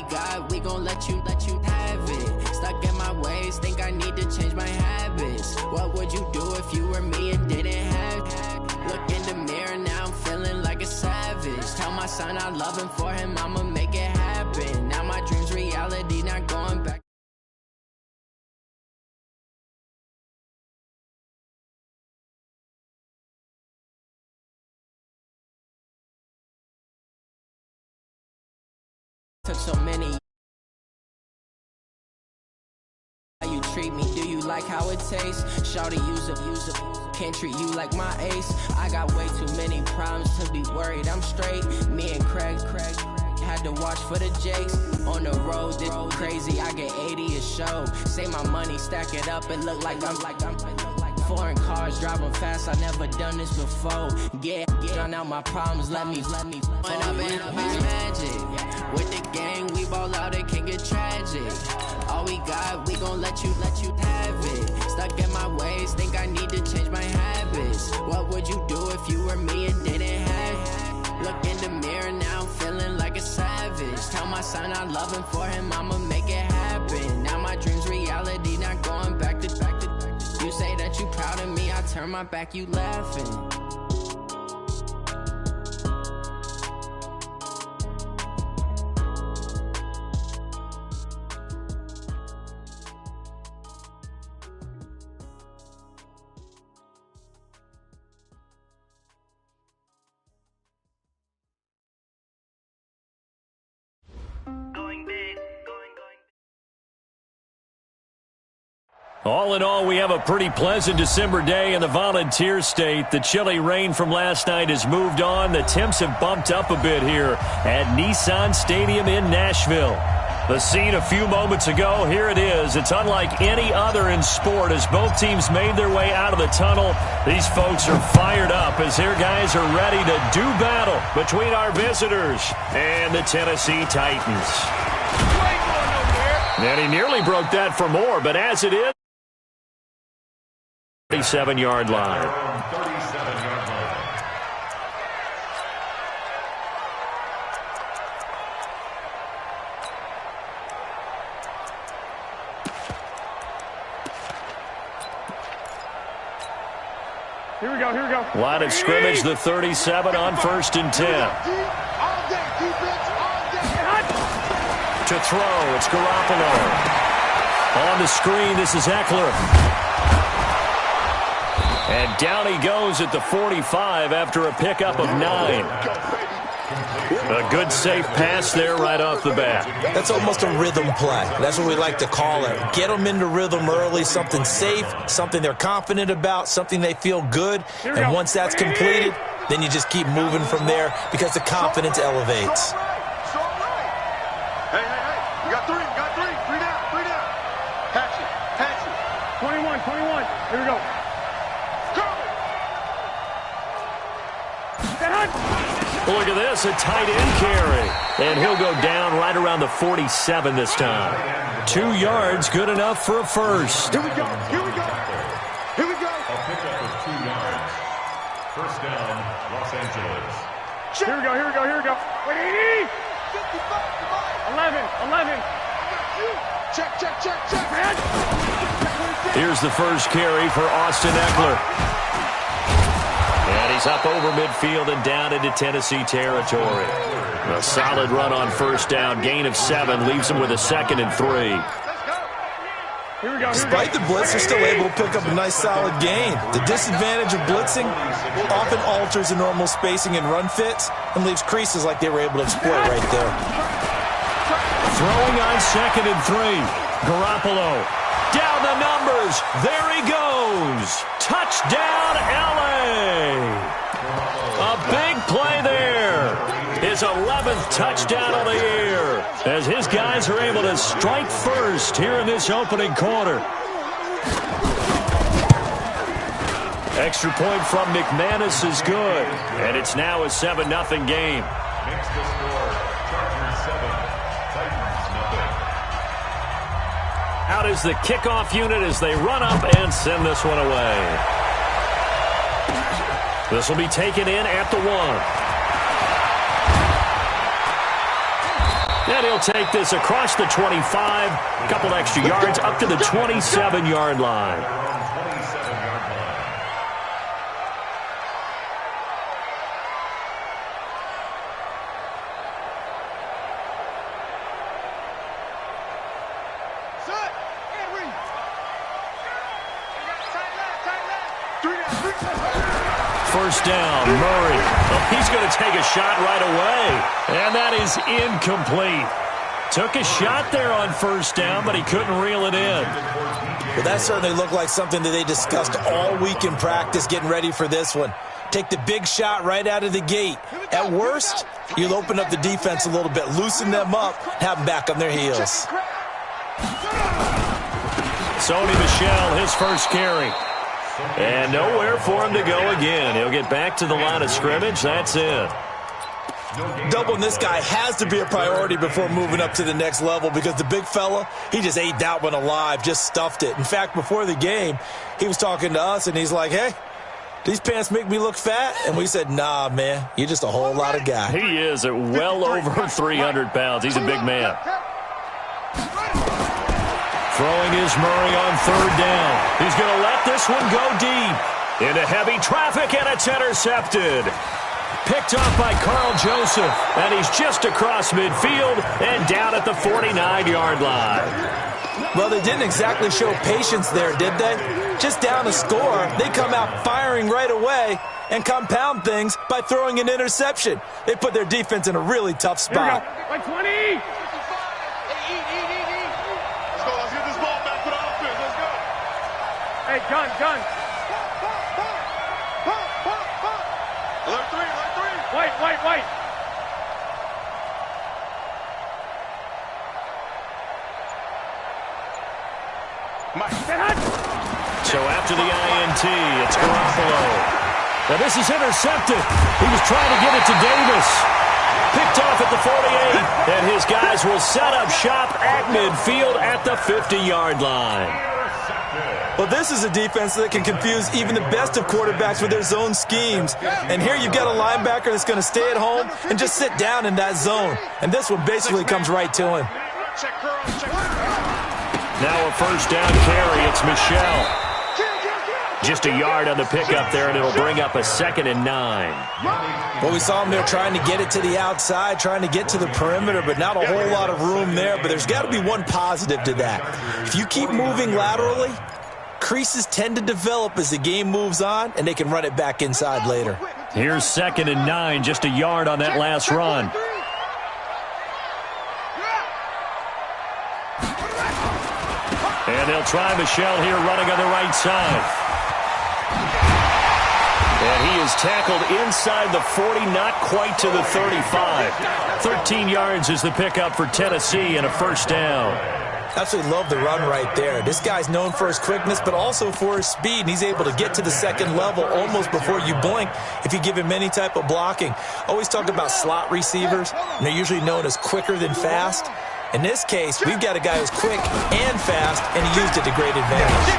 we got, we gon' let you have it. Stuck in my ways, think I need to change my habits. What would you do if you were me and didn't have it? Look in the mirror, now I'm feeling like a savage. Tell my son I love him, for him I'ma make it happen. Now my dream's reality, not going back. Took so many. How you treat me, do you like how it tastes? Shawty, use a, can't treat you like my ace. I got way too many problems to be worried, I'm straight. Me and Craig had to watch for the Jakes. On the road, this crazy, I get 80 a show. Say my money, stack it up, it look like I'm foreign cars, driving fast, I never done this before. Get out my problems, let me When I've been magic. With the gang, we ball out, it can get tragic. All we got, we gon' let you have it. Stuck in my ways, think I need to change my habits. What would you do if you were me and didn't have it? Look in the mirror, now I'm feeling like a savage. Tell my son I love him, for him I'ma make it happen. Now my dream's reality, not going back to. You say that you proud of me, I turn my back, you laughing. All in all, we have a pretty pleasant December day in the Volunteer State. The chilly rain from last night has moved on. The temps have bumped up a bit here at Nissan Stadium in Nashville. The scene a few moments ago, here it is. It's unlike any other in sport as both teams made their way out of the tunnel. These folks are fired up as their guys are ready to do battle between our visitors and the Tennessee Titans. And he nearly broke that for more, but as it is, 37-yard line. Here we go. Line of scrimmage, the 37 on 1st and 10. To throw, it's Garoppolo. On the screen, this is Eckler. And down he goes at the 45 after a pickup of 9. A good, safe pass there right off the bat. That's almost a rhythm play. That's what we like to call it. Get them into rhythm early, something safe, something they're confident about, something they feel good. And once that's completed, then you just keep moving from there because the confidence elevates. Hey, you got three. Three down. Patch it. 21. Here we go. Look at this, a tight end carry. And he'll go down right around the 47 this time. 2 yards, good enough for a first. Here we go. A pickup of 2 yards. First down, Los Angeles. Here we go. Wait, 11. Check. Here's the first carry for Austin Eckler. And he's up over midfield and down into Tennessee territory. A solid run on first down, gain of 7, leaves him with a 2nd and 3. Despite the blitz, they're still able to pick up a nice solid gain. The disadvantage of blitzing often alters the normal spacing and run fits and leaves creases like they were able to exploit right there. Throwing on 2nd and 3. Garoppolo. Down the numbers. There he goes. Touchdown, L.A. A big play there. His 11th touchdown of the year as his guys are able to strike first here in this opening quarter. Extra point from McManus is good, and it's now a 7-0 game. Makes the score Chargers 7, Titans nothing. Out is the kickoff unit as they run up and send this one away. This will be taken in at the 1. And he'll take this across the 25, a couple extra yards up to the 27-yard line. First down, Murray. Oh, he's going to take a shot right away. And that is incomplete. Took a shot there on first down, but he couldn't reel it in. Well, that certainly looked like something that they discussed all week in practice getting ready for this one. Take the big shot right out of the gate. At worst, you'll open up the defense a little bit, loosen them up, have them back on their heels. Sony Michel, his first carry. And nowhere for him to go again. He'll get back to the line of scrimmage. That's it. Doubling this guy has to be a priority before moving up to the next level because the big fella, he just ate that one alive, just stuffed it. In fact, before the game, he was talking to us, and he's like, hey, these pants make me look fat? And we said, nah, man, you're just a whole lot of guy. He is at well over 300 pounds. He's a big man. Throwing is Murray on third down. He's going to let this one go deep. Into heavy traffic, and it's intercepted. Picked off by Carl Joseph, and he's just across midfield and down at the 49-yard line. Well, they didn't exactly show patience there, did they? Just down a score, they come out firing right away and compound things by throwing an interception. They put their defense in a really tough spot. Like 20! Let's go, let's get this ball back to the offense, let's go! Hey, gun! Alert three! White! So after the INT, it's Garoppolo. Now this is intercepted. He was trying to get it to Davis. Picked off at the 48, and his guys will set up shop at midfield at the 50-yard line. Well, this is a defense that can confuse even the best of quarterbacks with their zone schemes. And here you've got a linebacker that's going to stay at home and just sit down in that zone. And this one basically comes right to him. Now a first down carry. It's Michel. Just a yard on the pickup there, and it'll bring up a 2nd and 9. Well, we saw him there trying to get it to the outside, trying to get to the perimeter, but not a whole lot of room there. But there's got to be one positive to that. If you keep moving laterally, creases tend to develop as the game moves on, and they can run it back inside later. Here's 2nd and 9, just a yard on that last run. And they'll try Michel here running on the right side. And he is tackled inside the 40, not quite to the 35. 13 yards is the pickup for Tennessee and a first down. Absolutely love the run right there. This guy's known for his quickness, but also for his speed. And he's able to get to the second level almost before you blink if you give him any type of blocking. Always talk about slot receivers, and they're usually known as quicker than fast. In this case, we've got a guy who's quick and fast, and he used it to great advantage.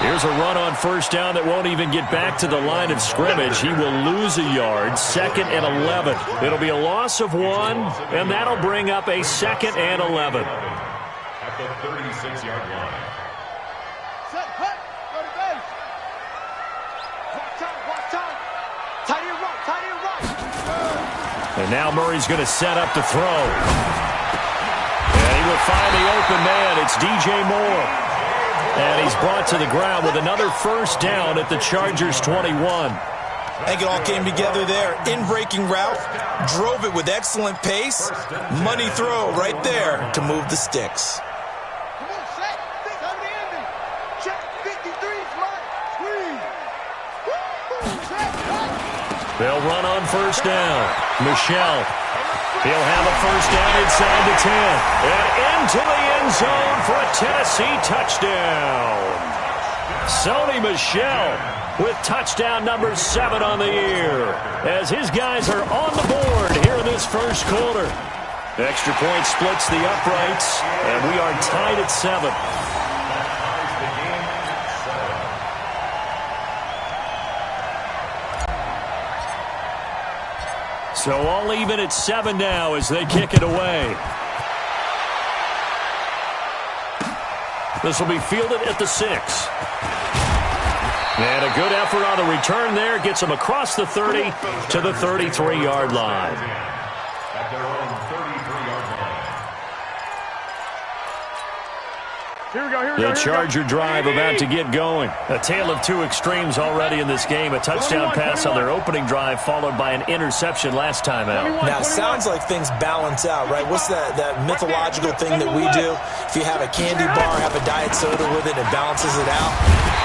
Here's a run on first down that won't even get back to the line of scrimmage. He will lose a yard, 2nd and 11. It'll be a loss of 1, and that'll bring up a 2nd and 11. At the 36-yard line. Set, hut, go to base. Watch time. Tight end right. And now Murray's going to set up to throw. And he will find the open man. It's DJ Moore. And he's brought to the ground with another first down at the Chargers' 21. I think it all came together there. In-breaking route, drove it with excellent pace. Money throw right there to move the sticks. Come on, set. Time to end it. Check 53's right. Squeeze. They'll run on first down. Michel. He'll have a first down inside the 10. And into the end zone for a Tennessee touchdown. Sony Michel with touchdown number 7 on the year as his guys are on the board here in this first quarter. Extra point splits the uprights, and we are tied at 7. So all even at 7 now as they kick it away. This will be fielded at the 6. And a good effort on the return there. Gets him across the 30 to the 33-yard line. At their own 33-yard line. Here we go, here we go. The Charger drive about to get going. A tale of two extremes already in this game. A touchdown pass on their opening drive followed by an interception last time out. Now, it sounds like things balance out, right? What's that mythological thing that we do? If you have a candy bar, have a diet soda with it, it balances it out.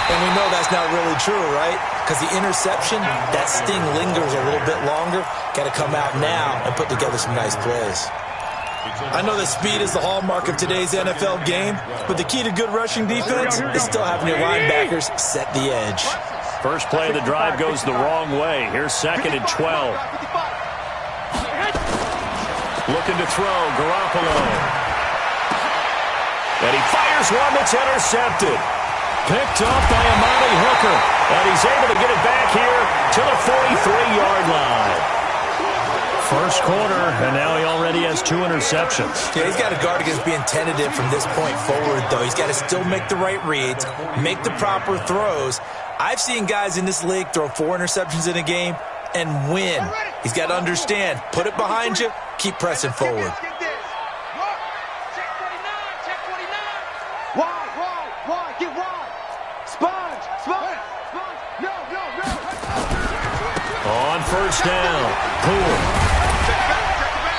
And we know that's not really true, right? Because the interception, that sting lingers a little bit longer. Got to come out now and put together some nice plays. I know that speed is the hallmark of today's NFL game, but the key to good rushing defense is still having your linebackers set the edge. First play of the drive goes the wrong way. Here's 2nd and 12. Looking to throw, Garoppolo. And he fires one that's intercepted. Picked up by Amani Hooker. And he's able to get it back here to the 43-yard line. First quarter, and now he already has 2 interceptions. Yeah, he's got to guard against being tentative from this point forward, though. He's got to still make the right reads, make the proper throws. I've seen guys in this league throw 4 interceptions in a game and win. He's got to understand, put it behind you, keep pressing forward. Wide, get wide. Sponge. No. On first down, Poole.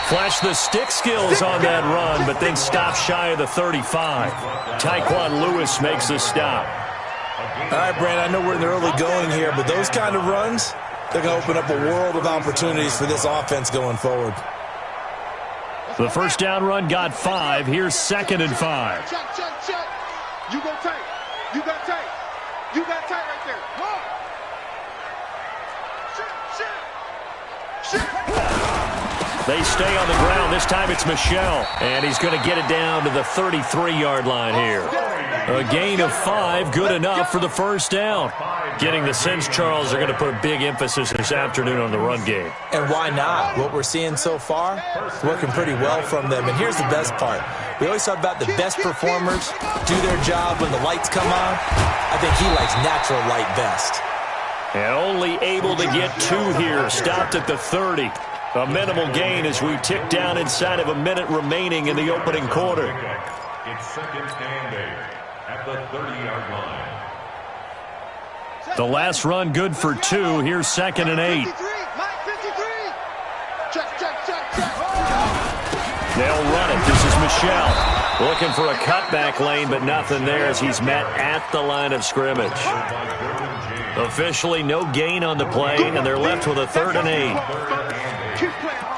Flashed the stick skills on that run, but then stopped shy of the 35. Tyquan Lewis makes the stop. All right, Brandon, I know we're in the early going here, but those kind of runs, they're going to open up a world of opportunities for this offense going forward. The first down run got 5. Here's 2nd and 5. Check. You go tight. You got tight right there. They stay on the ground. This time it's Michel. And he's going to get it down to the 33-yard line here. A gain of 5, good enough for the first down. Getting the sense, Charles, they're going to put a big emphasis this afternoon on the run game. And why not? What we're seeing so far is working pretty well from them. And here's the best part. We always talk about the best performers do their job when the lights come on. I think he likes natural light best. And only able to get 2 here. Stopped at the 30. A minimal gain as we tick down inside of a minute remaining in the opening quarter. It's 2nd and 8 at the 30-yard line. The last run good for 2. Here's 2nd and 8. Check. They'll run it. This is Michel. Looking for a cutback lane, but nothing there as he's met at the line of scrimmage. Officially no gain on the play, and they're left with a 3rd and 8. Keep playing hard.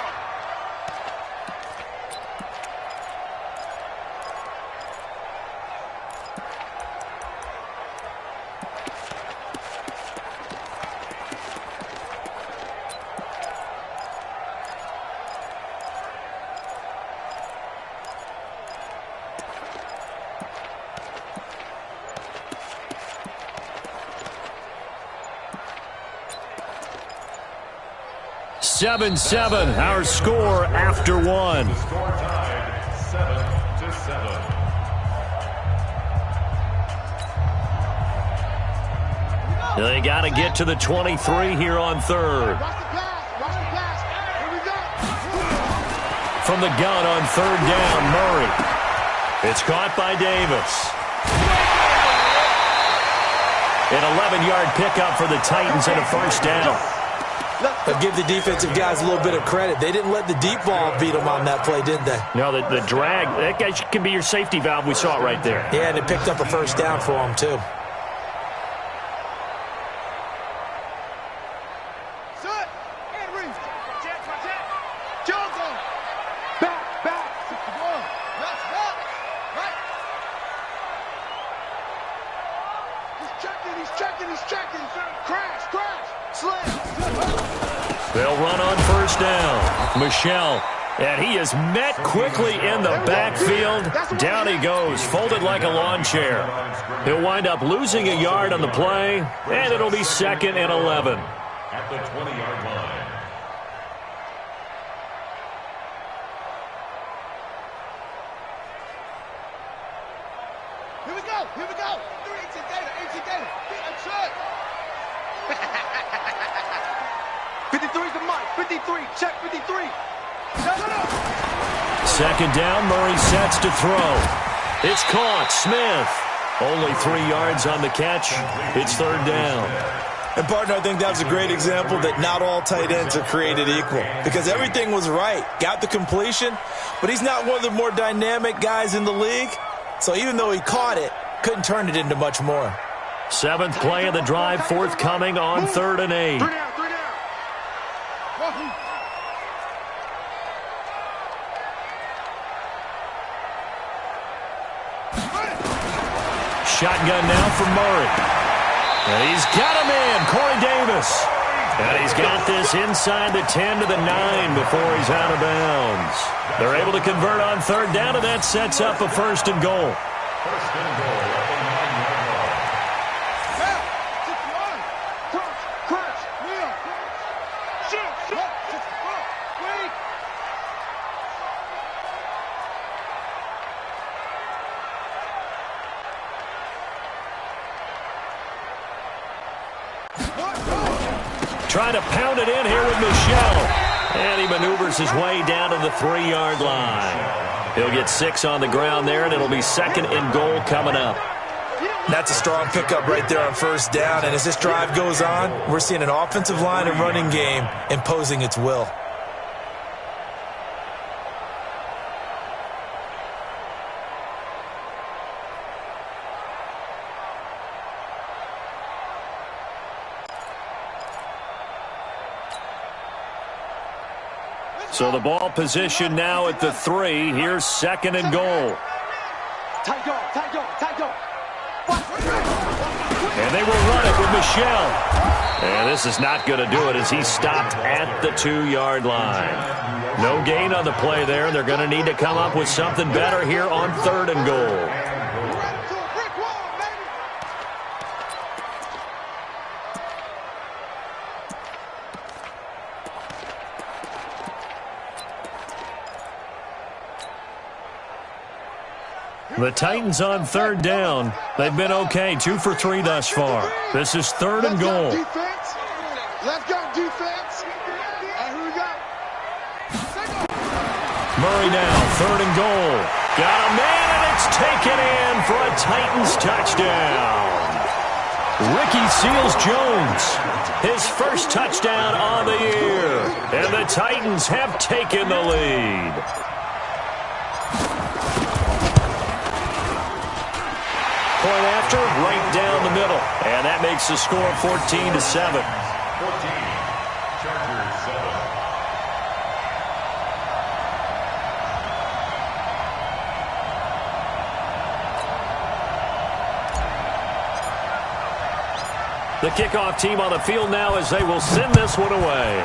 Seven, our score after 1. Score tied 7-7. They got to get to the 23 here on 3rd. Watch the pass. Here we go. From the gun on 3rd down, Murray. It's caught by Davis. An 11-yard pickup for the Titans and a first down. But give the defensive guys a little bit of credit. They didn't let the deep ball beat them on that play, did they? No, the drag, that guy can be your safety valve. We saw it right there. Yeah, and it picked up a first down for them, too. He's checking. Crash. Slam. They'll run on first down. Michel. And he is met quickly in the backfield. Down he goes, folded like a lawn chair. He'll wind up losing a yard on the play, and it'll be 2nd and 11. At the 20-yard line. Here we go. 18 data. That's it. 53's the mic. 53. Check 53. Second down, Murray sets to throw. It's caught. Smith. Only 3 yards on the catch. It's third down. And, partner, I think that was a great example that not all tight ends are created equal because everything was right. Got the completion, but he's not one of the more dynamic guys in the league. So even though he caught it, couldn't turn it into much more. 7th play of the drive forthcoming on 3rd and 8. 3 down. Shotgun now for Murray. And he's got him in, Corey Davis. And he's got this inside the 10 to the 9 before he's out of bounds. They're able to convert on 3rd down, and that sets up a 1st and goal. 1st and goal at the 9-yard line. Crunch. Wheel. Shoot. Wait. Trying to pound it in here with Michel. And he maneuvers his way down to the 3-yard line. He'll get 6 on the ground there, and it'll be 2nd and goal coming up. That's a strong pickup right there on 1st down. And as this drive goes on, we're seeing an offensive line and running game imposing its will. So the ball position now at the 3. Here's 2nd and goal. Tight go. And they will run it with Michel. And this is not going to do it as he stopped at the 2-yard line. No gain on the play there, and they're going to need to come up with something better here on 3rd and goal. The Titans on 3rd down. They've been okay, 2 for 3 thus far. This is 3rd and goal. Let's go, defense. Here we go. Murray now, 3rd and goal. Got a man, and it's taken in for a Titans touchdown. Ricky Seals-Jones, his first touchdown on the year. And the Titans have taken the lead. Point after, right down the middle. And that makes the score 14-7. 14. Chargers 7. The kickoff team on the field now as they will send this one away.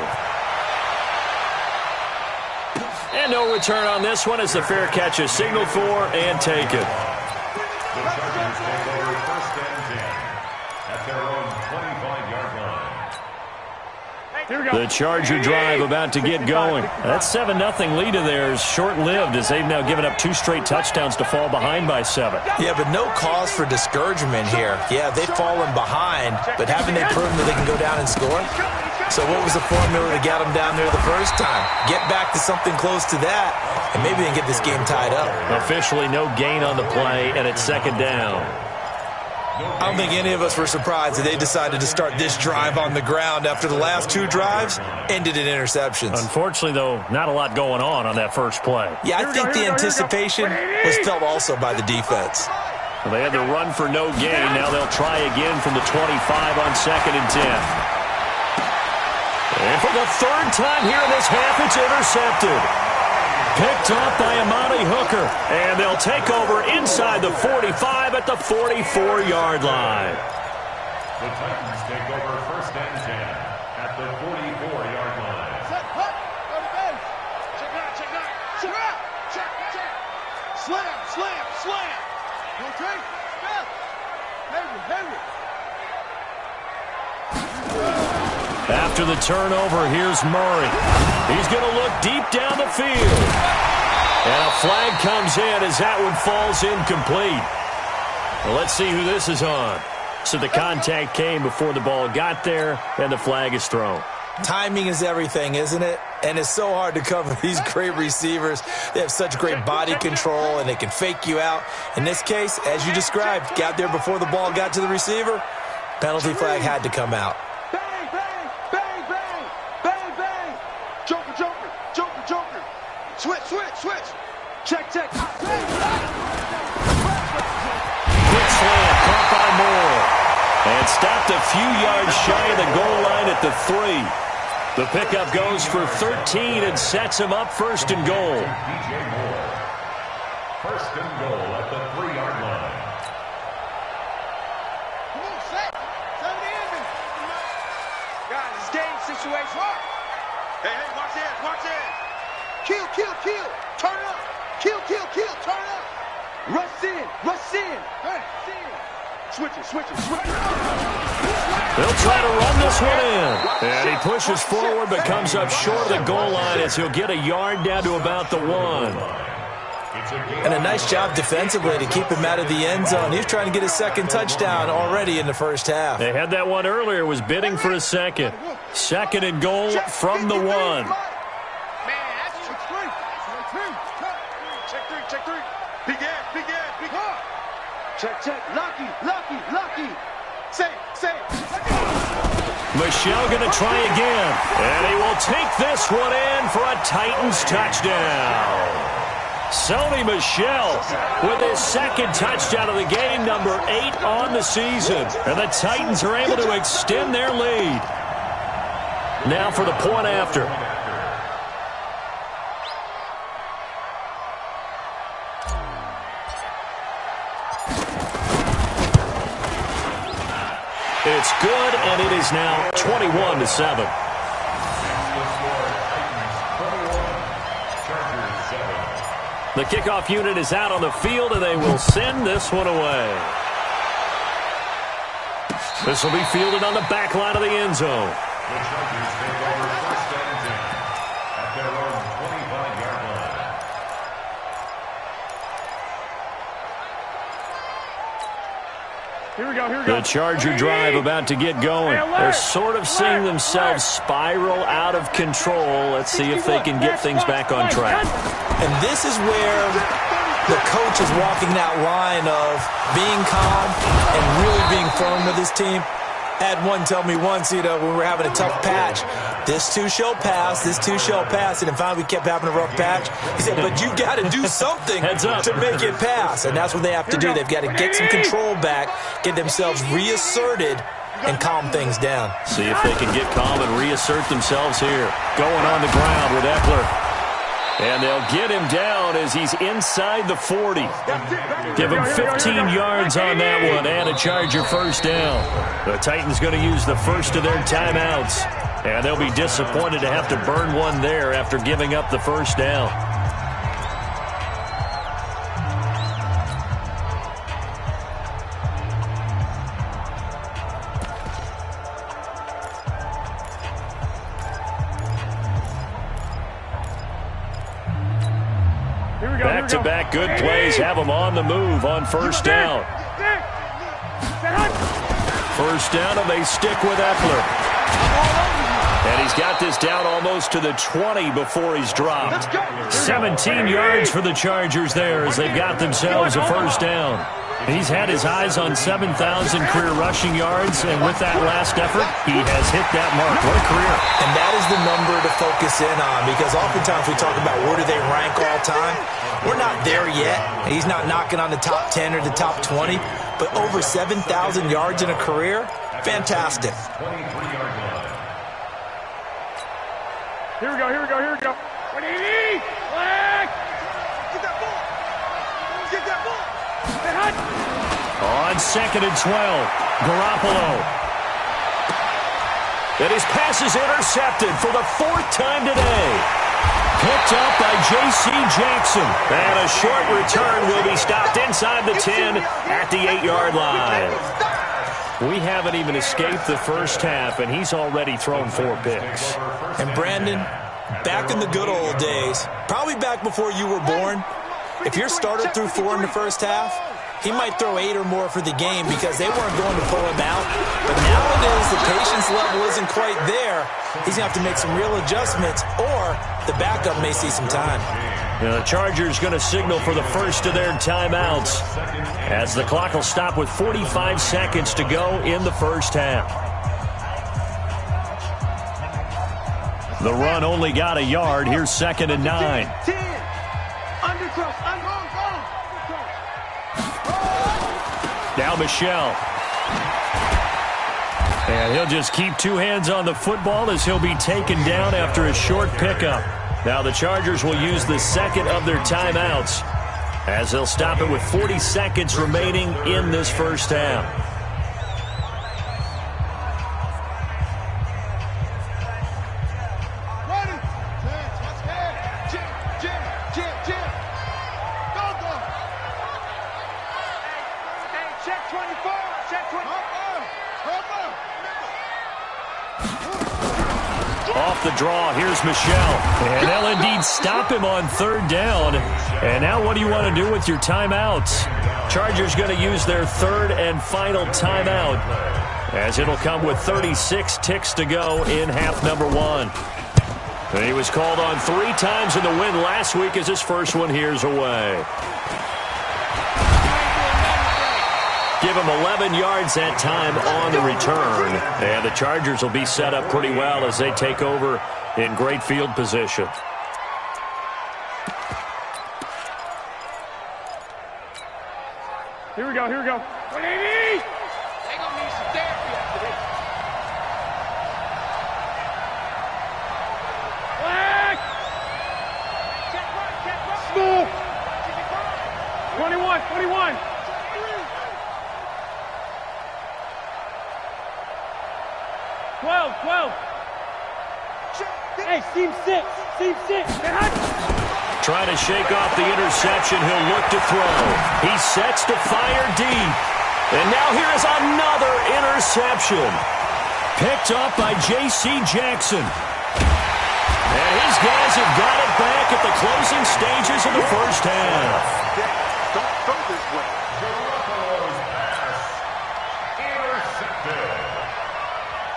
And no return on this one as the fair catch is signaled for and taken. The Chargers take over 1st and 10 at their own 25-yard line. The Charger drive about to get going. That 7-0 lead of theirs short-lived as they've now given up 2 straight touchdowns to fall behind by 7. Yeah, but no cause for discouragement here. Yeah, they've fallen behind, but haven't they proven that they can go down and score? So what was the formula to get them down there the first time? Get back to something close to that, and maybe they can get this game tied up. Officially no gain on the play, and it's 2nd down. I don't think any of us were surprised that they decided to start this drive on the ground after the last 2 drives ended in interceptions. Unfortunately, though, not a lot going on that first play. Yeah, I think the anticipation was felt also by the defense. Well, they had to run for no gain. Now they'll try again from the 25 on 2nd and 10. And for the 3rd time here in this half, it's intercepted. Picked off by Amani Hooker. And they'll take over inside the 45 at the 44-yard line. The Titans take over 1st and 10 at the 44-yard line. Set, hut, go to base. Check out. Slam. Okay, step. Heavy. After the turnover, here's Murray. He's going to look deep down the field. And a flag comes in as that one falls incomplete. Well, let's see who this is on. So the contact came before the ball got there, and the flag is thrown. Timing is everything, isn't it? And it's so hard to cover these great receivers. They have such great body control, and they can fake you out. In this case, as you described, got there before the ball got to the receiver. Penalty flag had to come out. Bang, bang, bang, bang, bang, bang. Joker, joker, joker, joker. Switch, switch, switch. Check, check. Quick slant, caught by Moore. And stopped a few yards shy of the goal line at the 3. The pickup goes for 13 and sets him up first and goal. DJ Moore. First and goal at the 3-yard line. Come on, set. Set it in. Guys, it's game situation. Hey, hey, watch this, watch this. Kill, kill, kill. Turn up. Kill, kill, kill. Turn up. Rush in, rush in. Hey, switch it, switch it, switch it. They'll try to run this one in. And he pushes forward but comes up short of the goal line as he'll get a yard down to about the 1. And a nice job defensively to keep him out of the end zone. He was trying to get his second touchdown already in the first half. They had that one earlier, was bidding for a second. Second and goal from the 1. Man, that's check three. Check three, check three. Big ass, big ass, big ass. Check, check. Lucky, lucky, lucky. Say. Michel going to try again. And he will take this one in for a Titans touchdown. Sony Michel with his second touchdown of the game, number 8 on the season. And the Titans are able to extend their lead. Now for the point after. It's good, and it is now 21-7. The kickoff unit is out on the field, and they will send this one away. This will be fielded on the back line of the end zone. The Chargers take over first and 10 at their own 25-yard line. Here we go, here we go. The Charger drive about to get going. They're sort of seeing themselves spiral out of control. Let's see if they can get things back on track. And this is where the coach is walking that line of being calm and really being firm with his team. Had one tell me once, when we were having a tough patch, this too shall pass, this too shall pass. And finally we kept having a rough patch. He said, but you got to do something to make it pass. And that's what they have to do. They've got to get some control back, get themselves reasserted, and calm things down. See if they can get calm and reassert themselves here. Going on the ground with Eckler. And they'll get him down as he's inside the 40. Give him 15 yards on that one and a Charger first down. The Titans going to use the first of their timeouts. And they'll be disappointed to have to burn one there after giving up the first down. Back-to-back good plays have them on the move on first down. First down, and they stick with Eckler. And he's got this down almost to the 20 before he's dropped. 17 yards for the Chargers there as they've got themselves a first down. He's had his eyes on 7,000 career rushing yards, and with that last effort, he has hit that mark. What a career. And that is the number to focus in on, because oftentimes we talk about where do they rank all time. We're not there yet. He's not knocking on the top 10 or the top 20, but over 7,000 yards in a career, fantastic. 23-yard line. Here we go, here we go, here we go. What do you need? Flag! Get that ball! Get that ball! On second and 12, Garoppolo. And his pass is intercepted for the 4th time today. Picked up by J.C. Jackson. And a short return will be stopped inside the 10 at the 8-yard line. We haven't even escaped the first half, and he's already thrown 4 picks. And Brandon, back in the good old days, probably back before you were born, if your starter threw 4 in the first half, he might throw 8 or more for the game because they weren't going to pull him out. But nowadays, the patience level isn't quite there. He's going to have to make some real adjustments, or the backup may see some time. The Chargers going to signal for the first of their timeouts as the clock will stop with 45 seconds to go in the first half. The run only got a yard. Here's 2nd and 9. 10. Undercross. Now Michelle. And he'll just keep 2 hands on the football as he'll be taken down after a short pickup. Now the Chargers will use the second of their timeouts as they'll stop it with 40 seconds remaining in this first half. Off the draw, here's Michelle. And they'll indeed stop him on 3rd down. And now what do you want to do with your timeouts? Chargers going to use their 3rd and final timeout as it'll come with 36 ticks to go in half number 1. And he was called on 3 times in the win last week as his first one here's away. Give him 11 yards that time on the return. And the Chargers will be set up pretty well as they take over in great field position. Here we go. 180! They're going to need some therapy after this. Black! Smooth! 21. 12. Hey, seam 6. Trying to shake off the interception. He'll look to throw. He sets to fire deep. And now here is another interception. Picked up by J.C. Jackson. And his guys have got it back at the closing stages of the first half. Don't throw this way. Garoppolo's pass. Intercepted.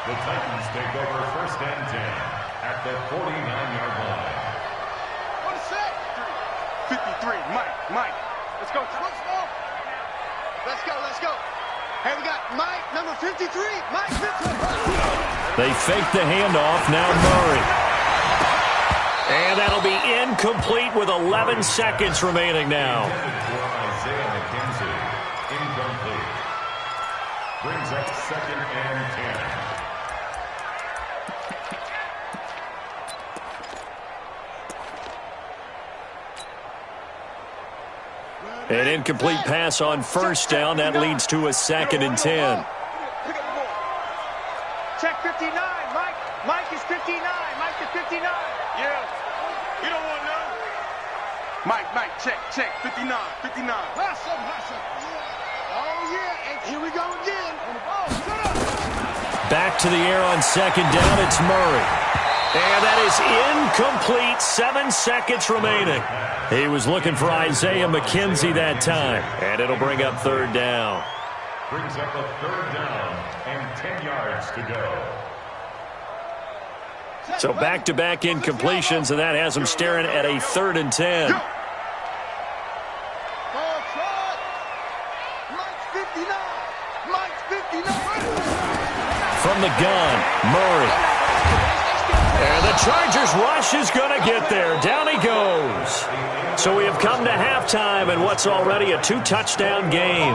The Titans take over 1st and 10 at the 49-yard line. What a sack. 53. Mike. Let's go. Let's go. Hey, we got Mike, number 53. Mike Mitchell. They fake the handoff. Now Murray. And that'll be incomplete with 11 seconds remaining now. Isaiah McKenzie. Incomplete. Brings up 2nd and 10. An incomplete pass on 1st down. That leads to a 2nd and 10. Check 59. Mike is 59. Mike is 59. Yeah. You don't want none. Mike, check. 59. Hustle. Oh, yeah. And here we go again. Back to the air on 2nd down. It's Murray. And that is incomplete. 7 seconds remaining. He was looking for Isaiah McKenzie that time. And it'll bring up 3rd down. Brings up a 3rd down and 10 yards to go. So back-to-back incompletions, and that has him staring at a 3rd and 10. From the gun, Murray. And the Chargers rush is going to get there. Down he goes. So we have come to halftime in what's already a 2-touchdown game.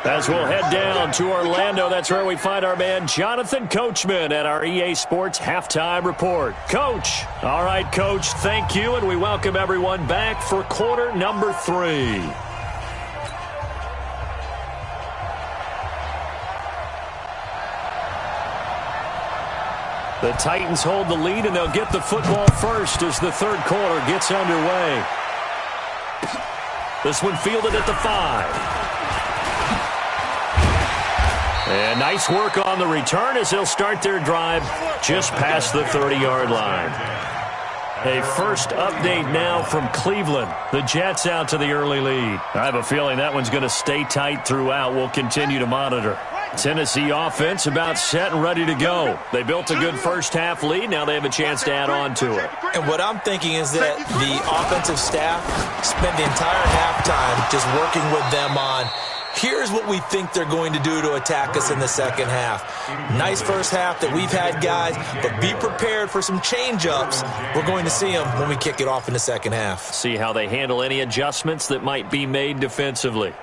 As we'll head down to Orlando, that's where we find our man Jonathan Coachman at our EA Sports Halftime Report. Coach. All right, Coach, thank you, and we welcome everyone back for quarter number 3. The Titans hold the lead, and they'll get the football first as the 3rd quarter gets underway. This one fielded at the 5. And nice work on the return as they'll start their drive just past the 30-yard line. A first update now from Cleveland. The Jets out to the early lead. I have a feeling that one's going to stay tight throughout. We'll continue to monitor. Tennessee offense about set and ready to go. They built a good first half lead. Now they have a chance to add on to it. And what I'm thinking is that the offensive staff spent the entire halftime just working with them on, here's what we think they're going to do to attack us in the second half. Nice first half that we've had, guys, but be prepared for some change-ups. We're going to see them when we kick it off in the second half. See how they handle any adjustments that might be made defensively.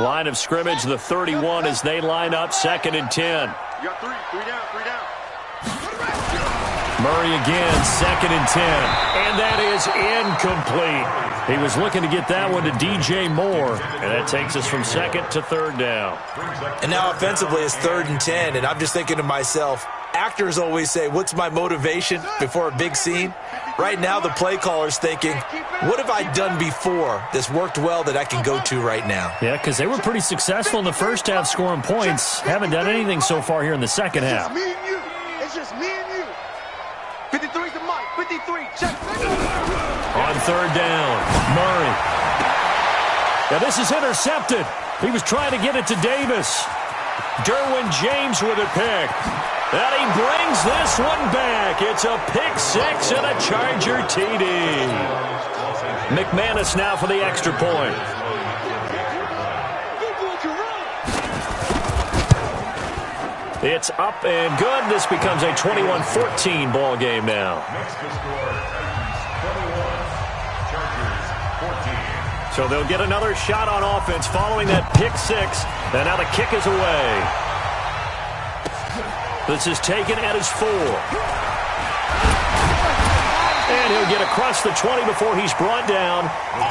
Line of scrimmage, the 31 as they line up, 2nd and 10. You got three down. Murray again, 2nd and 10. And that is incomplete. He was looking to get that one to DJ Moore. And that takes us from 2nd to 3rd down. And now offensively it's 3rd and 10. And I'm just thinking to myself, actors always say, what's my motivation before a big scene? Right now the play caller's thinking, what have I done before that's worked well that I can go to right now? Yeah, because they were pretty successful in the first half scoring points. Haven't done anything so far here in the second half. It's just me and you. It's just me and you. 53's the mic. 53. Check. On 3rd down, Murray. Now this is intercepted. He was trying to get it to Davis. Derwin James with a pick. And he brings this one back. It's a pick 6 and a Charger TD. McManus now for the extra point. It's up and good. This becomes a 21-14 ball game now. So they'll get another shot on offense following that pick 6. And now the kick is away. This is taken at his 4. And he'll get across the 20 before he's brought down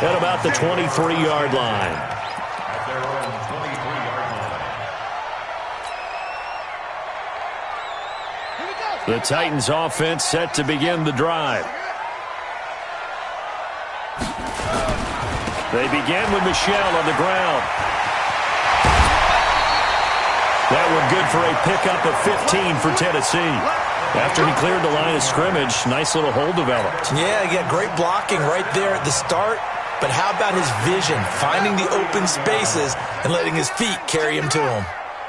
at about the 23-yard line. At their own 23-yard line. The Titans offense set to begin the drive. They begin with Michel on the ground. That one good for a pickup of 15 for Tennessee. After he cleared the line of scrimmage, nice little hole developed. Yeah, he got great blocking right there at the start. But how about his vision, finding the open spaces and letting his feet carry him to him?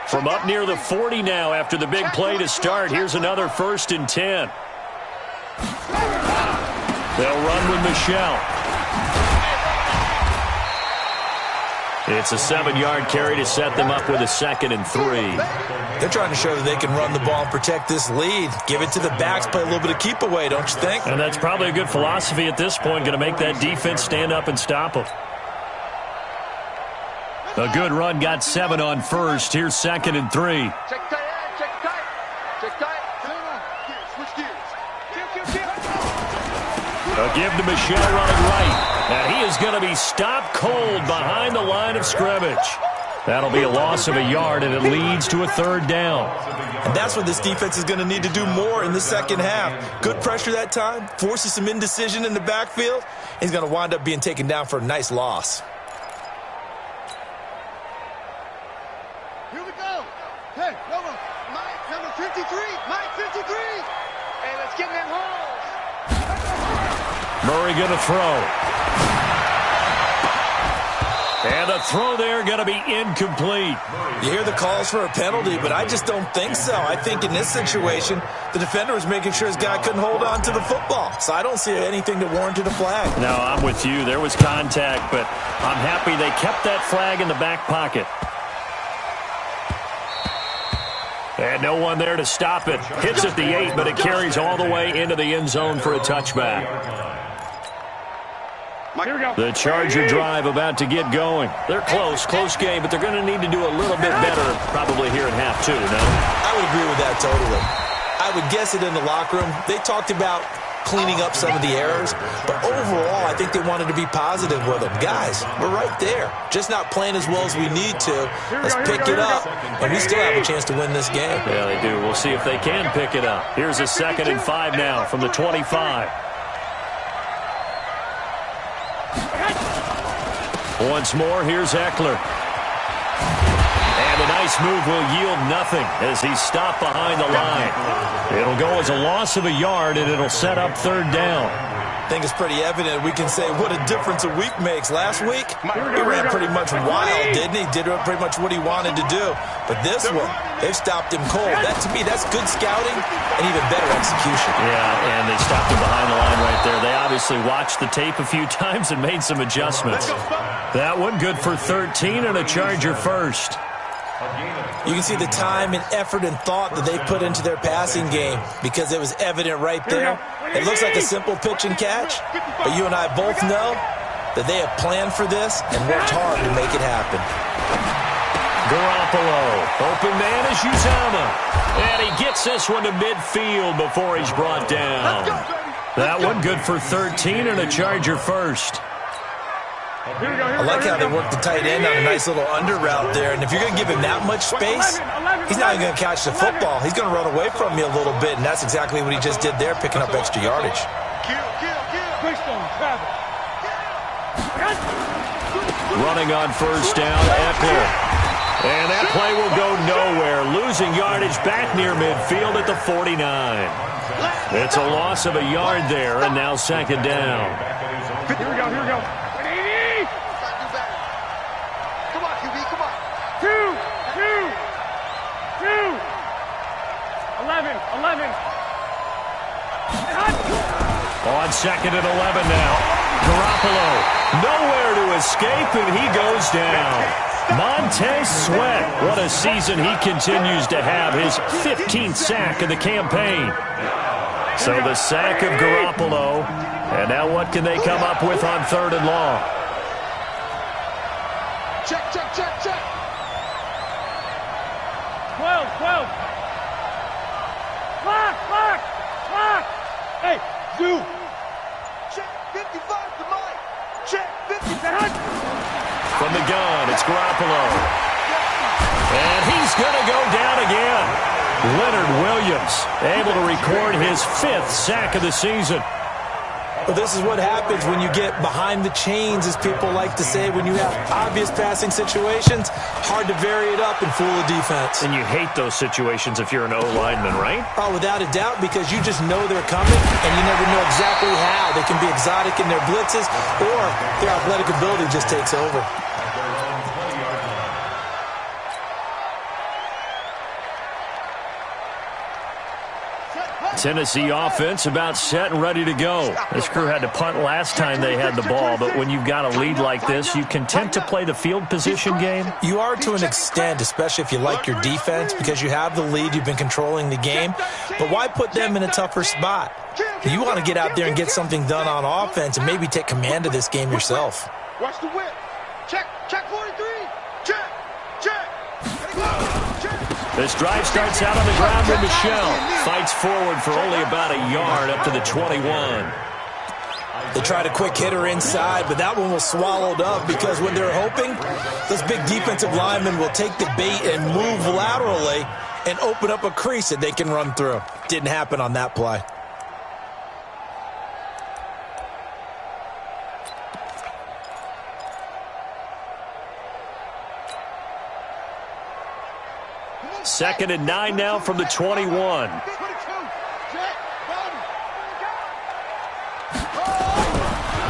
From up near the 40 now after the big play to start, here's another 1st and 10. They'll run with Michel. It's a 7-yard carry to set them up with a 2nd and 3. They're trying to show that they can run the ball and protect this lead. Give it to the backs, play a little bit of keep away, don't you think? And that's probably a good philosophy at this point, going to make that defense stand up and stop them. A good run, got 7 on first. Here's 2nd and 3. Check tight end. Check tight. Check tight. Switch gears. A give to Michel running right. And he is going to be stopped cold behind the line of scrimmage. That'll be a loss of a yard, and it leads to a 3rd down. And that's what this defense is going to need to do more in the second half. Good pressure that time, forces some indecision in the backfield. He's going to wind up being taken down for a nice loss. Here we go. Hey, Mike, number 53. Mike, 53. Hey, let's get in that hole. Murray going to throw. And the throw there going to be incomplete. You hear the calls for a penalty, but I just don't think so. I think in this situation, the defender was making sure his guy couldn't hold on to the football. So I don't see anything that warranted a flag. No, I'm with you. There was contact, but I'm happy they kept that flag in the back pocket. And no one there to stop it. Hits at the 8, but it carries all the way into the end zone for a touchback. The Charger drive about to get going. They're close game, but they're going to need to do a little bit better probably here in half 2, no? I would agree with that totally. I would guess it in the locker room. They talked about cleaning up some of the errors, but overall, I think they wanted to be positive with them. Guys, we're right there. Just not playing as well as we need to. Let's pick it up, and we still have a chance to win this game. Yeah, they do. We'll see if they can pick it up. Here's a 2nd and 5 now from the 25. Once more, here's Eckler. And And a nice move will yield nothing as he's stopped behind the line. It'll go as a loss of a yard, and it'll set up third down. I think it's pretty evident. We can say what a difference a week makes. Last week, he ran pretty much wild, didn't he? Did pretty much what he wanted to do. But this one, they've stopped him cold. That, to me, that's good scouting and even better execution. Yeah, and they stopped him behind the line right there. They obviously watched the tape a few times and made some adjustments. That one good for 13 and a Charger first. You can see the time and effort and thought that they put into their passing game because it was evident right there. It looks like a simple pitch and catch, but you and I both know that they have planned for this and worked hard to make it happen. Garoppolo, open man is Uzama, and he gets this one to midfield before he's brought down. That one good for 13 and a Charger first. I like how they work the tight end on a nice little under route there. And if you're going to give him that much space, he's not even going to catch the football. He's going to run away from you a little bit, and that's exactly what he just did there, picking up extra yardage. Running on first down, Eckler. And that play will go nowhere. Losing yardage back near midfield at the 49. It's a loss of a yard there, and now second down. Here we go. 11. On second and 11 now. Garoppolo, nowhere to escape, and he goes down. Montez Sweat, what a season he continues to have, his 15th sack of the campaign. So the sack of Garoppolo, and now what can they come up with on third and long? Check. 12. Clock. Hey, Zoo. Check 55 to Mike. Check 55. From the gun, it's Garoppolo. And he's going to go down again. Leonard Williams able to record his 5th sack of the season. Well, this is what happens when you get behind the chains, as people like to say. When you have obvious passing situations, hard to vary it up and fool the defense. And you hate those situations if you're an O-lineman, right? Oh, without a doubt, because you just know they're coming, and you never know exactly how. They can be exotic in their blitzes, or their athletic ability just takes over. Tennessee offense about set and ready to go. This crew had to punt last time they had the ball, but when you've got a lead like this, you content to play the field position game? You are to an extent, especially if you like your defense, because you have the lead, you've been controlling the game. But why put them in a tougher spot? You want to get out there and get something done on offense and maybe take command of this game yourself. Watch the whip. Check 43. Check. This drive starts out on the ground with Michelle. Fights forward for only about a yard up to the 21. They tried a quick hitter inside, but that one was swallowed up because when they're hoping, those big defensive linemen will take the bait and move laterally and open up a crease that they can run through. Didn't happen on that play. Second and 9 now from the 21.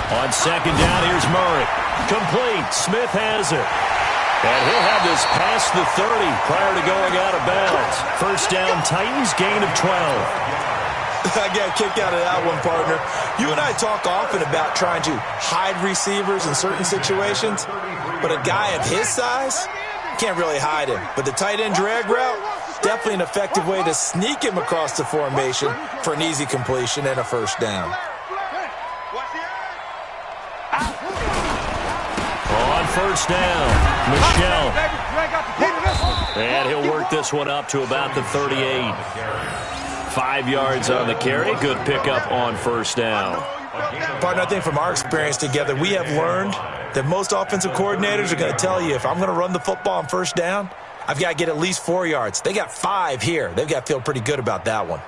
On second down, here's Murray. Complete. Smith has it. And he'll have this past the 30 prior to going out of bounds. First down, Titans, gain of 12. I got a kick out of that one, partner. You and I talk often about trying to hide receivers in certain situations, but a guy of his size can't really hide him. But the tight end drag route, definitely an effective way to sneak him across the formation for an easy completion and a first down. On first down, Michelle. And he'll work this one up to about the 38. 5 yards on the carry. Good pickup on first down. Partner, I think from our experience together, we have learned that most offensive coordinators are going to tell you, if I'm going to run the football on first down, I've got to get at least 4 yards. They got 5 here. They've got to feel pretty good about that one.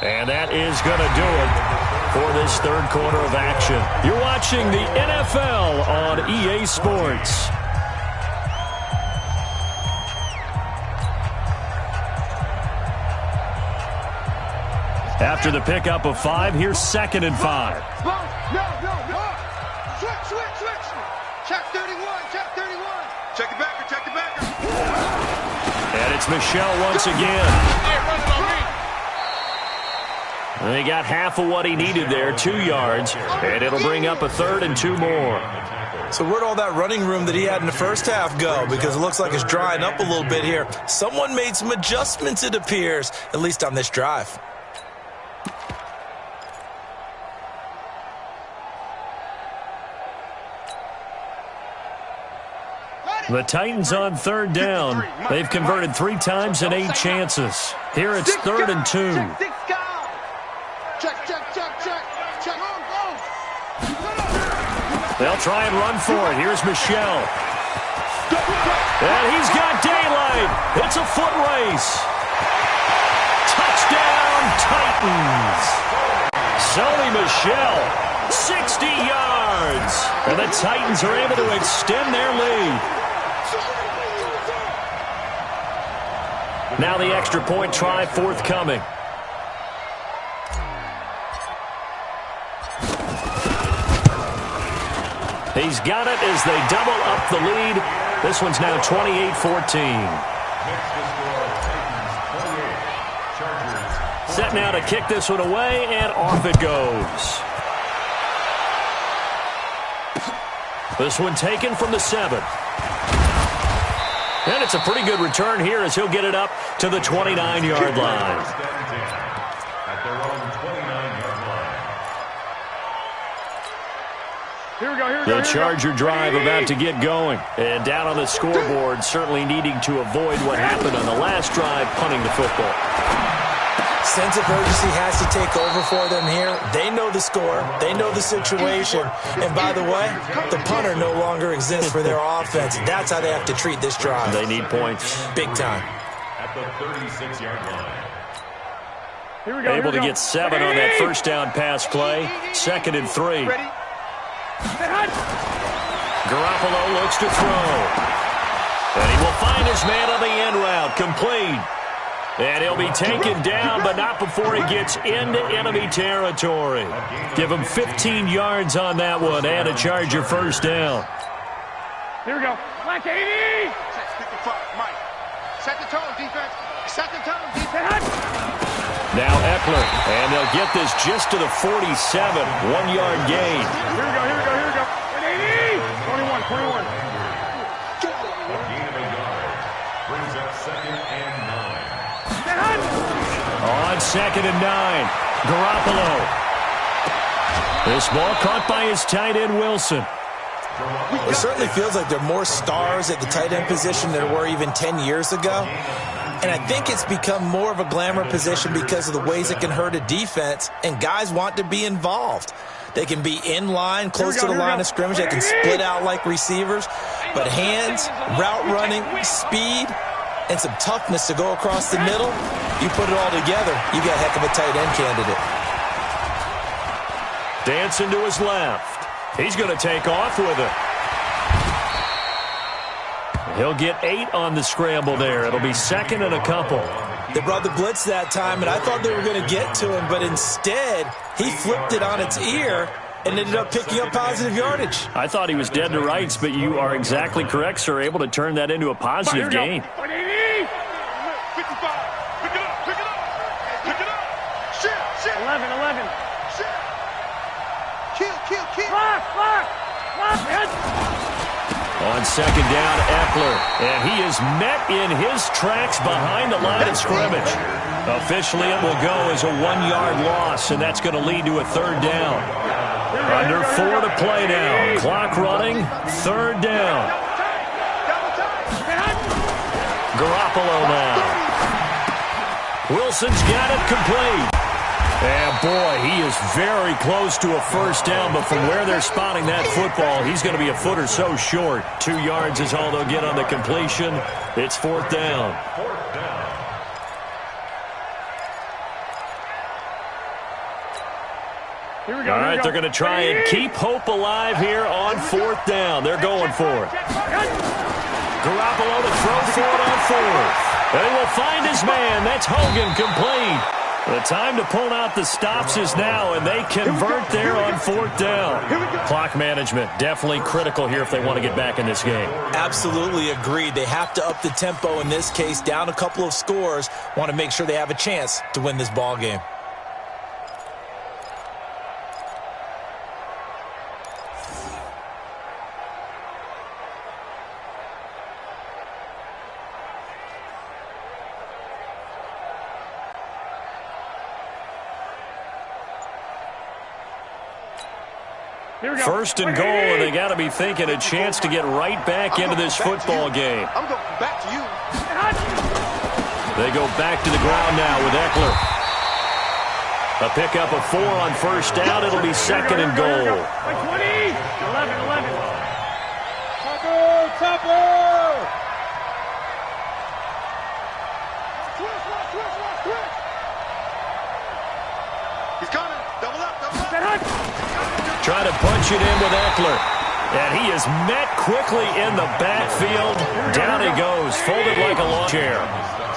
And that is going to do it for this third quarter of action. You're watching the NFL on EA Sports. After the pickup of 5, here's 2nd and 5. No. Switch. Check 31. Check the backer. And it's Michel once again. Hey, run it on me. And he got half of what he needed there, 2 yards, and it'll bring up a 3rd and 2 more. So where'd all that running room that he had in the first half go? Because it looks like it's drying up a little bit here. Someone made some adjustments, it appears, at least on this drive. The Titans on 3rd down. They've converted 3 times in 8 chances. Here it's 3rd and 2. Check. They'll try and run for it. Here's Michel. And he's got daylight. It's a foot race. Touchdown, Titans. Sony Michel, 60 yards. And the Titans are able to extend their lead. Now the extra point try forthcoming. He's got it as they double up the lead. This one's now 28-14. Set now to kick this one away, and off it goes. This one taken from the 7. And it's a pretty good return here as he'll get it up to the 29-yard line. At their own 29-yard line. Here we go. The Charger drive about to get going. And down on the scoreboard, certainly needing to avoid what happened on the last drive, punting the football. Sense of urgency has to take over for them here. They know the score. They know the situation. And by the way, the punter no longer exists for their offense. That's how they have to treat this drive. They need points. Big time. At the 36-yard line. Here we go. Able to get 7 on that first down pass play. 2nd and 3. Ready? Garoppolo looks to throw. And he will find his man on the end route. Complete. And he'll be taken down, but not before he gets into enemy territory. Give him 15 yards on that one and a Charger first down. Here we go. Black 80. Check 55, Mike. Set the tone, defense. Set the tone, defense. Now Eckler, and they'll get this just to the 47, 1-yard gain. Here we go. 21. A gain of a yard. Brings up 2nd and 9. On 2nd and 9, Garoppolo. This ball caught by his tight end, Wilson. It certainly feels like there are more stars at the tight end position than there were even 10 years ago. And I think it's become more of a glamour position because of the ways it can hurt a defense, and guys want to be involved. They can be in line, close to the line of scrimmage. They can split out like receivers. But hands, route running, speed, and some toughness to go across the middle, you put it all together, you got a heck of a tight end candidate. Dancing to his left. He's going to take off with it. He'll get 8 on the scramble there. It'll be 2nd and a couple. They brought the blitz that time, and I thought they were going to get to him, but instead, he flipped it on its ear and ended up picking up positive yardage. I thought he was dead to rights, but you are exactly correct, sir. Able to turn that into a positive gain. 55. Pick it up. Shit. 11. Shit. Kill. Block. On 2nd down, Eckler. And he is met in his tracks behind the line of scrimmage. Officially, it will go as a 1-yard loss, and that's going to lead to a 3rd down. Under 4 to play now. Clock running. 3rd down. Garoppolo now. Wilson's got it complete. And, boy, he is very close to a first down, but from where they're spotting that football, he's going to be a foot or so short. 2 yards is all they'll get on the completion. It's 4th down. Here we go. All right, they're going to try and keep hope alive here on 4th down. They're going for it. Garoppolo to throw for it on 4th. They will find his man. That's Hogan, complete. The time to pull out the stops is now, and they convert there on 4th down. Clock management, definitely critical here if they want to get back in this game. Absolutely agreed. They have to up the tempo in this case, down a couple of scores. Want to make sure they have a chance to win this ball game. First and goal, and they got to be thinking a chance to get right back into this football game. I'm going back to you. They go back to the ground now with Eckler. A pickup of 4 on 1st down. It'll be 2nd and goal. 11. Taco. He's coming. Double up. Try to punch it in with Eckler. And he is met quickly in the backfield. Down he goes, folded like a lawn chair.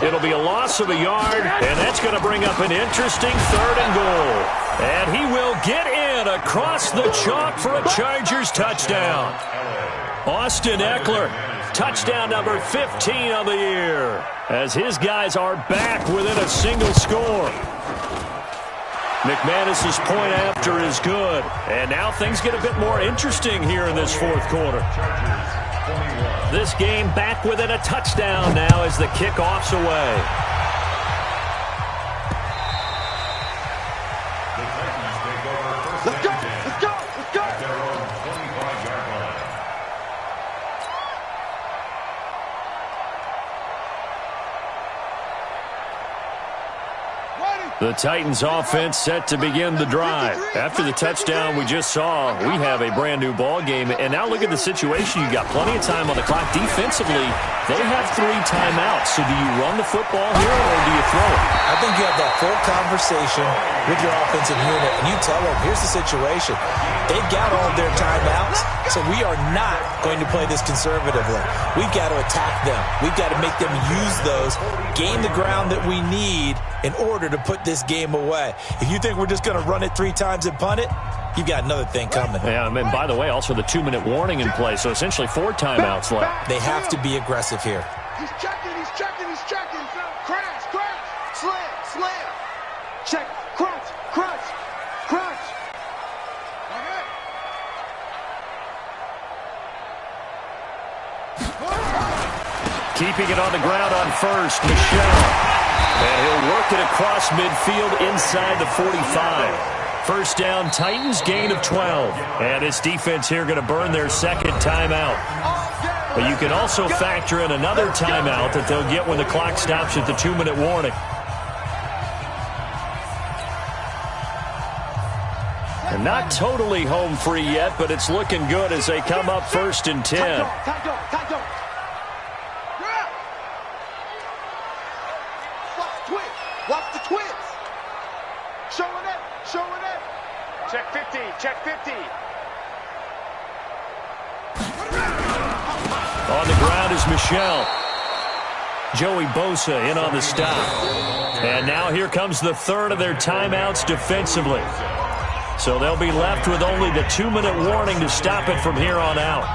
It'll be a loss of a yard, and that's going to bring up an interesting 3rd and goal. And he will get in across the chalk for a Chargers touchdown. Austin Eckler, touchdown number 15 of the year, as his guys are back within a single score. McManus's point after is good. And now things get a bit more interesting here in this 4th quarter. This game back within a touchdown now as the kickoff's away. Let's go. Let's go. Let's go. At their own 25-yard line. The Titans offense set to begin the drive. After the touchdown we just saw, we have a brand new ball game. And now look at the situation. You got plenty of time on the clock. Defensively, they have 3 timeouts. So do you run the football here or do you throw it? I think you have that full conversation with your offensive unit, and you tell them, here's the situation. They've got all of their timeouts, so we are not going to play this conservatively. We've got to attack them. We've got to make them use those, gain the ground that we need in order to put this game away. If you think we're just going to run it 3 times and punt it, you've got another thing coming. Yeah, and by the way, also the 2-minute warning in play, so essentially 4 timeouts left. They have to be aggressive here. He's checking. Crash. Slam. Check. Crunch. Okay. Keeping it on the ground on 1st, Michel. And he'll work it across midfield inside the 45. 1st down, Titans, gain of 12. And this defense here going to burn their 2nd timeout. But you can also factor in another timeout that they'll get when the clock stops at the 2-minute warning. And not totally home free yet, but it's looking good as they come up 1st and 10. Time go. Watch the twins. Showing it. Check 50. On the ground is Michel. Joey Bosa in on the stop. And now here comes the 3rd of their timeouts defensively. So they'll be left with only the 2-minute warning to stop it from here on out.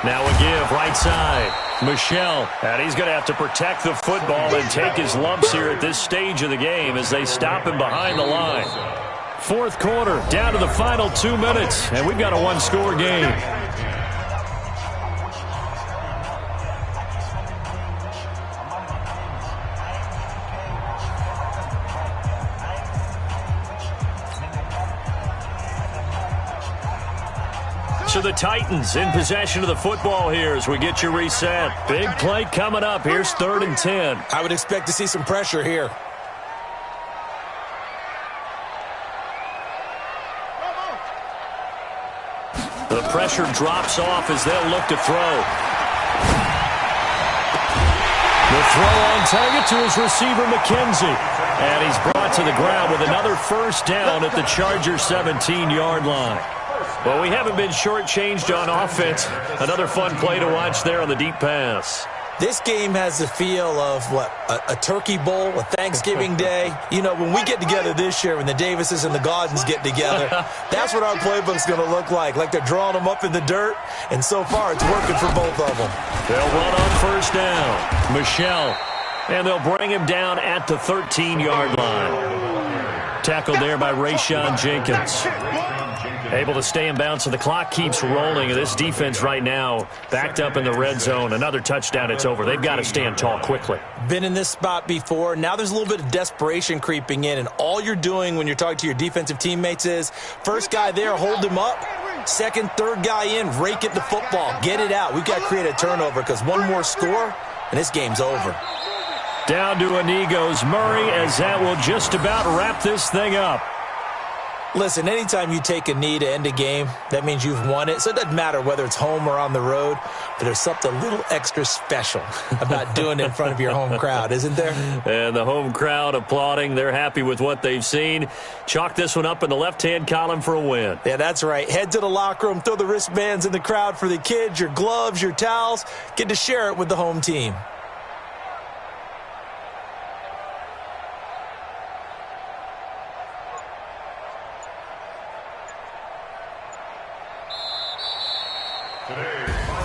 Now a give, right side. Michel, and he's going to have to protect the football and take his lumps here at this stage of the game as they stop him behind the line. 4th quarter, down to the final 2 minutes, and we've got a 1-score game. So the Titans in possession of the football here as we get you reset. Big play coming up. Here's 3rd and 10. I would expect to see some pressure here. pressure drops off as they'll look to throw. The throw on target to his receiver, McKenzie. And he's brought to the ground with another first down at the Chargers' 17-yard line. Well, we haven't been shortchanged on offense. Another fun play to watch there on the deep pass. This game has the feel of, a turkey bowl, a Thanksgiving Day. You know, when we get together this year, when the Davises and the Gaudens get together, that's what our playbook's going to look like they're drawing them up in the dirt, and so far it's working for both of them. They'll run on first down. Michelle, and they'll bring him down at the 13-yard line. Tackled there by Rayshon Jenkins. Able to stay in bounds, so the clock keeps rolling. This defense right now backed up in the red zone. Another touchdown, it's over. They've got to stand tall quickly. Been in this spot before. Now there's a little bit of desperation creeping in, and all you're doing when you're talking to your defensive teammates is first guy there, hold him up. Second, third guy in, rake it the football. Get it out. We've got to create a turnover because one more score, and this game's over. Down to a knee goes Murray, as that will just about wrap this thing up. Listen, anytime you take a knee to end a game, that means you've won it. So it doesn't matter whether it's home or on the road, but there's something a little extra special about doing it in front of your home crowd, isn't there? And the home crowd applauding. They're happy with what they've seen. Chalk this one up in the left-hand column for a win. Yeah, that's right. Head to the locker room, throw the wristbands in the crowd for the kids, your gloves, your towels. Get to share it with the home team.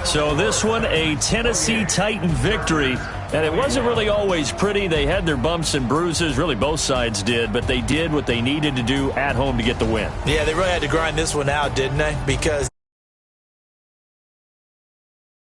So this one, a Tennessee Titan victory. And it wasn't really always pretty. They had their bumps and bruises. Really, both sides did. But they did what they needed to do at home to get the win. Yeah, they really had to grind this one out, didn't they? Because